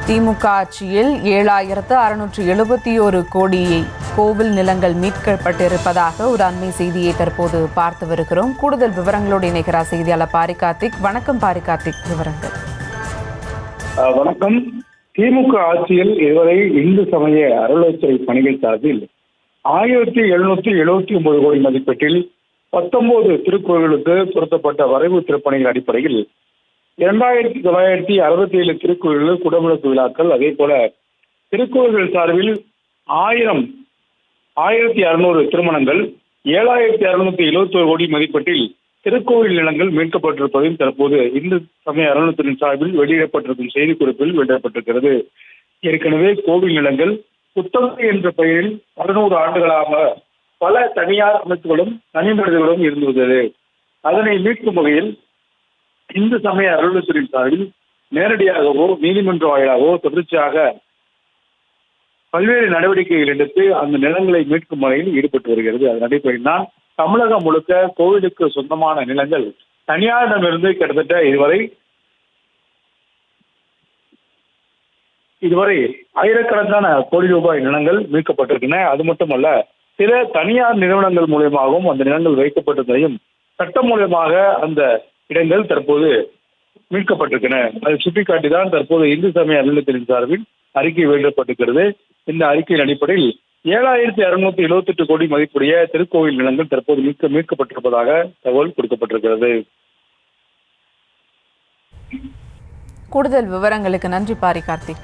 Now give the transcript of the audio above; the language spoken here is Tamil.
திமுக ஆட்சியில் 7,671 கோடியை கோவில் நிலங்கள் மீட்கப்பட்டிருப்பதாக ஒரு அண்மை செய்தியை தற்போது பார்த்து வருகிறோம். கூடுதல் விவரங்களோடு இணைகிறார் செய்தியாளர் பாரிகார்த்திக். வணக்கம் பாரிகார்த்திக், விவரங்கள். வணக்கம். திமுக ஆட்சியில் இதுவரை இந்து சமய அறநிலையத்துறை பணிகள் சார்பில் 1,779 கோடி மதிப்பீட்டில் 19 திருக்கோயில்களுக்கு பொருத்தப்பட்ட வரைவு திருப்பணிகள் அடிப்படையில் 2,967 திருக்கோயில்கள் குடமுழுக்கு விழாக்கள், அதே போல திருக்கோயில்கள் சார்பில் 1,600 திருமணங்கள், 7,671 கோடி மதிப்பீட்டில் திருக்கோவில் நிலங்கள் மீட்கப்பட்டிருப்பதையும் தற்போது இந்து சமய அறநிலையத்தின் சார்பில் வெளியிடப்பட்டிருக்கும் செய்திக்குறிப்பில் வெளியிடப்பட்டிருக்கிறது. ஏற்கனவே கோவில் நிலங்கள் குத்தகை என்ற பெயரில் 11 ஆண்டுகளாக பல தனியார் அமைப்புகளும் தனிமனிதர்களும் இருந்து வந்தது. அதனை மீட்கும் வகையில் இந்து சமய அறநிலையத்தின் சார்பில் நேரடியாகவோ நீதிமன்ற வாயிலாகவோ தொடர்ச்சியாக பல்வேறு நடவடிக்கைகள் எடுத்து அந்த நிலங்களை மீட்கும் முறையில் ஈடுபட்டு வருகிறது. அதன் அடிப்படையில் தான் தமிழகம் முழுக்க கோவிலுக்கு சொந்தமான நிலங்கள் தனியாரிடமிருந்து கிட்டத்தட்ட இதுவரை ஆயிரக்கணக்கான கோடி ரூபாய் நிலங்கள் மீட்கப்பட்டிருக்கின்றன. அது மட்டுமல்ல, சில தனியார் நிறுவனங்கள் மூலமாகவும் அந்த நிலங்கள் வைக்கப்பட்டிருந்ததையும் சட்டம் மூலமாக அந்த இடங்கள் தற்போது மீட்கப்பட்டிருக்கின்றன. அதை சுட்டிக்காட்டிதான் தற்போது இந்து சமய அறநிலையத்தின் சார்பில் அறிக்கை வெளியிடப்பட்டிருக்கிறது. இந்த அறிக்கையின் அடிப்படையில் 7,678 கோடி மதிப்புடைய திருக்கோவில் நிலங்கள் தற்போது மீட்கப்பட்டிருப்பதாக தகவல் கொடுக்கப்பட்டிருக்கிறது. கூடுதல் விவரங்களுக்கு நன்றி பாரிகார்த்திக்.